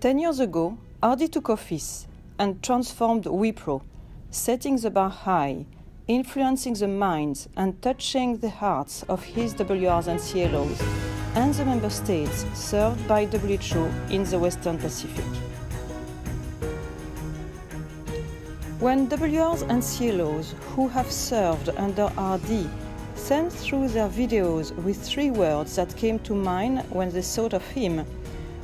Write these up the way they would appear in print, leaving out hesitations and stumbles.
10 years ago, Hardy took office and transformed Wipro, setting the bar high, influencing the minds and touching the hearts of his WRs and CLOs and the member states served by WHO in the Western Pacific. When WRs and CLOs who have served under RD sent through their videos with 3 words that came to mind when they thought of him,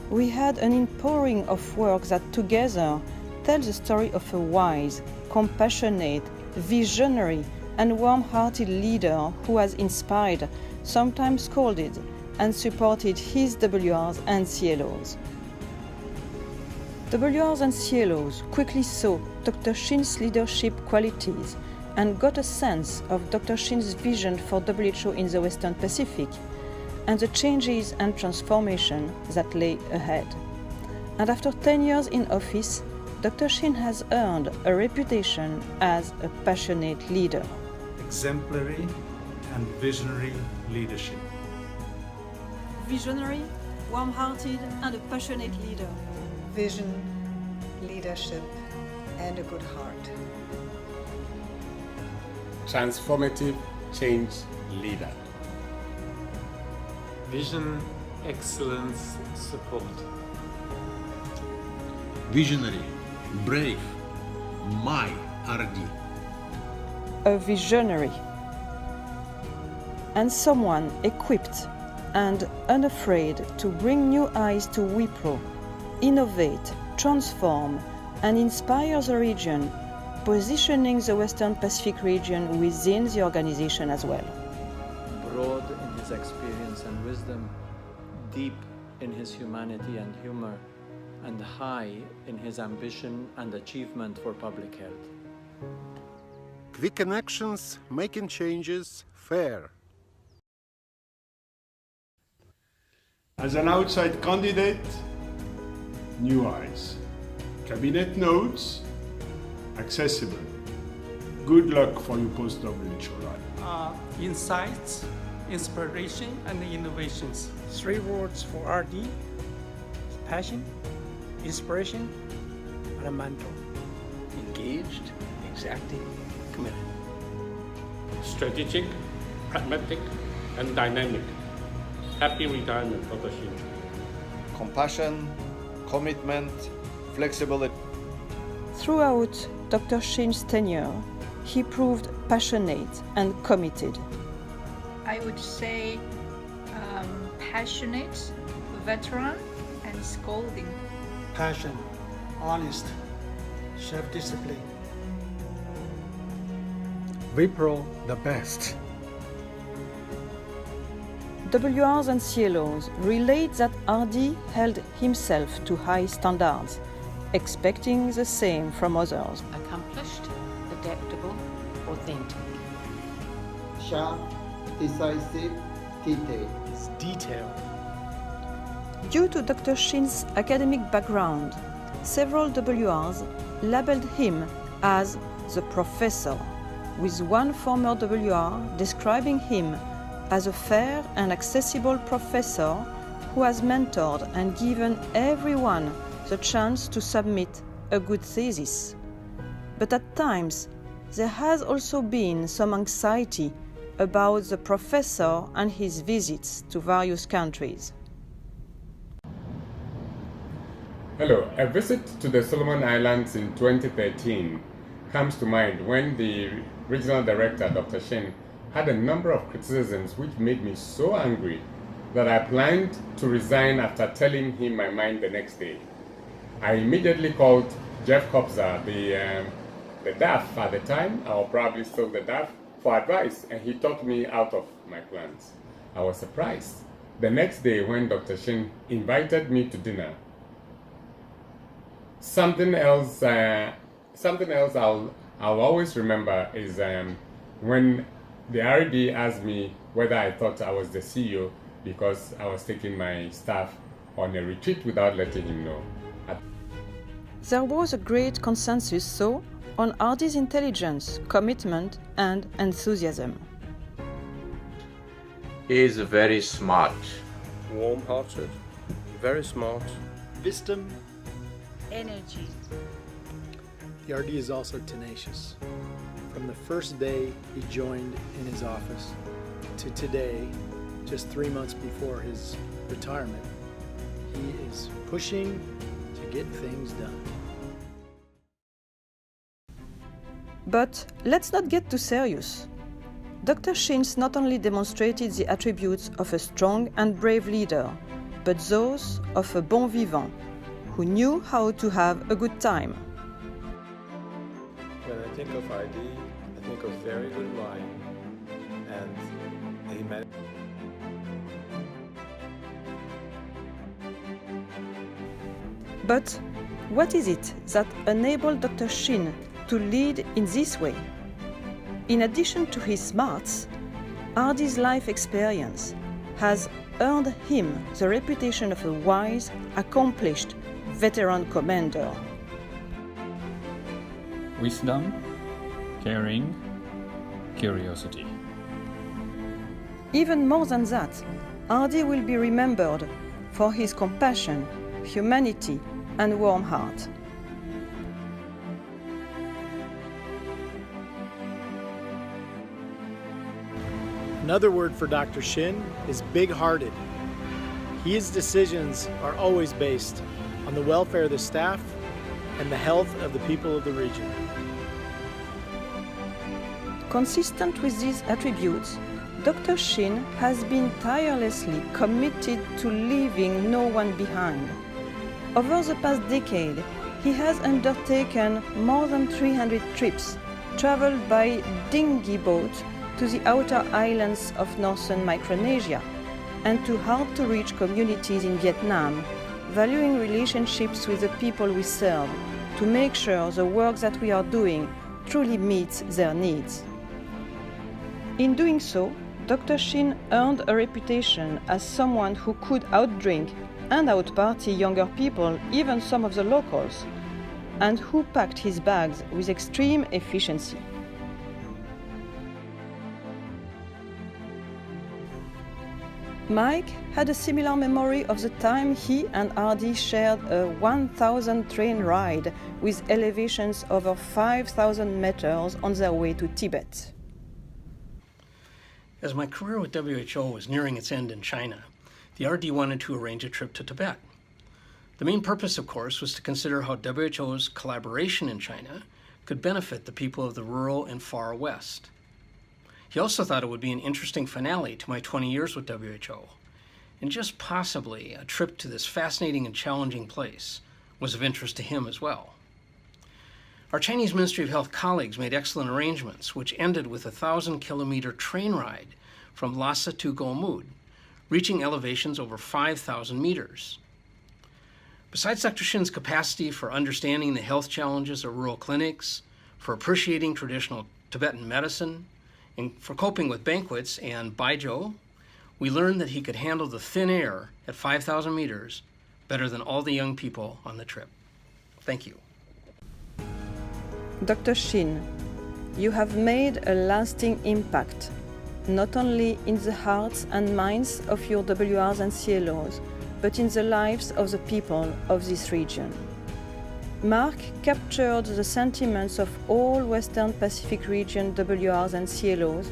we had an outpouring of work that together tells the story of a wise, compassionate, visionary, and warm-hearted leader who has inspired, sometimes scolded, and supported his WRs and CLOs. WRs and CLOs quickly saw Dr. Shin's leadership qualities and got a sense of Dr. Shin's vision for WHO in the Western Pacific and the changes and transformation that lay ahead. And after 10 years in office, Dr. Shin has earned a reputation as a passionate leader. Exemplary and visionary leadership. Visionary, warm-hearted, and a passionate leader. Vision, leadership, and a good heart. Transformative change leader. Vision, excellence, support. Visionary, brave, my RD. A visionary. And someone equipped and unafraid to bring new eyes to Wipro, innovate, transform, and inspire the region, positioning the Western Pacific region within the organization as well. Broad in his experience and wisdom, deep in his humanity and humor, and high in his ambition and achievement for public health. Quick connections, making changes fair. As an outside candidate, new eyes. Cabinet notes, accessible. Good luck for your post-WHO life. Insights, inspiration, and innovations. 3 words for RD: passion, inspiration, and a mentor. Engaged, exacting, committed. Strategic, pragmatic, and dynamic. Happy retirement, Dr. Shin. Compassion, commitment, flexibility. Throughout Dr. Shin's tenure, he proved passionate and committed. I would say passionate, veteran, and scolding. Passion, honest, self-discipline. Wipro, the best. WRs and CLOs relate that RD held himself to high standards, expecting the same from others. Accomplished, adaptable, authentic. Sharp, decisive, detailed. It's detailed. Due to Dr. Shin's academic background, several WRs labeled him as the professor, with one former WR describing him as a fair and accessible professor who has mentored and given everyone the chance to submit a good thesis. But at times, there has also been some anxiety about the professor and his visits to various countries. Hello, a visit to the Solomon Islands in 2013 comes to mind when the regional director, Dr. Shin, had a number of criticisms which made me so angry that I planned to resign after telling him my mind the next day. I immediately called Jeff Kobza, the DAF at the time, or probably still the DAF, for advice, and he talked me out of my plans. I was surprised. The next day when Dr. Shin invited me to dinner, something else I'll always remember is when the RD asked me whether I thought I was the CEO because I was taking my staff on a retreat without letting him know. There was a great consensus, so, on RD's intelligence, commitment, and enthusiasm. He is very smart. Warm-hearted, very smart. Wisdom, energy. The RD is also tenacious. From the first day he joined in his office to today, just 3 months before his retirement, he is pushing to get things done. But let's not get too serious. Dr. Shins not only demonstrated the attributes of a strong and brave leader, but those of a bon vivant, who knew how to have a good time. When I think of RD, I think of very good wine and a man. But what is it that enabled Dr. Shin to lead in this way? In addition to his smarts, RD's life experience has earned him the reputation of a wise, accomplished veteran commander. Wisdom, caring, curiosity. Even more than that, RD will be remembered for his compassion, humanity, and warm heart. Another word for Dr. Shin is big-hearted. His decisions are always based on the welfare of the staff and the health of the people of the region. Consistent with these attributes, Dr. Shin has been tirelessly committed to leaving no one behind. Over the past decade, he has undertaken more than 300 trips, traveled by dinghy boat to the outer islands of northern Micronesia and to hard-to-reach communities in Vietnam, valuing relationships with the people we serve to make sure the work that we are doing truly meets their needs. In doing so, Dr. Shin earned a reputation as someone who could outdrink and outparty younger people, even some of the locals, and who packed his bags with extreme efficiency. Mike had a similar memory of the time he and RD shared a 1,000 train ride with elevations over 5,000 meters on their way to Tibet. As my career with WHO was nearing its end in China, the RD wanted to arrange a trip to Tibet. The main purpose, of course, was to consider how WHO's collaboration in China could benefit the people of the rural and far West. He also thought it would be an interesting finale to my 20 years with WHO, and just possibly a trip to this fascinating and challenging place was of interest to him as well. Our Chinese Ministry of Health colleagues made excellent arrangements, which ended with a 1,000-kilometer train ride from Lhasa to Golmud, reaching elevations over 5,000 meters. Besides Dr. Shin's capacity for understanding the health challenges of rural clinics, for appreciating traditional Tibetan medicine, and for coping with banquets and baijiu, we learned that he could handle the thin air at 5,000 meters better than all the young people on the trip. Thank you. Dr. Shin, you have made a lasting impact, not only in the hearts and minds of your WRs and CLOs, but in the lives of the people of this region. Mark captured the sentiments of all Western Pacific region WRs and CLOs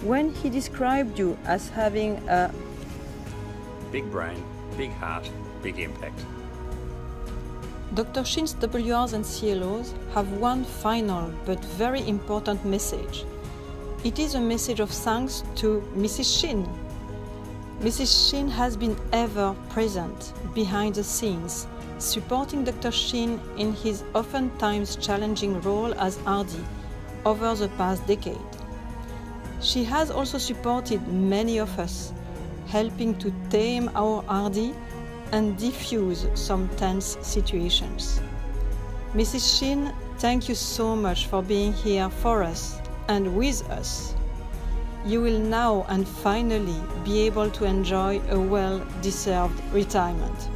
when he described you as having a big brain, big heart, big impact. Dr. Shin's WRs and CLOs have one final but very important message. It is a message of thanks to Mrs. Shin. Mrs. Shin has been ever present behind the scenes, supporting Dr. Shin in his oftentimes challenging role as RD over the past decade. She has also supported many of us, helping to tame our RD and diffuse some tense situations. Mrs. Shin, thank you so much for being here for us and with us. You will now and finally be able to enjoy a well-deserved retirement.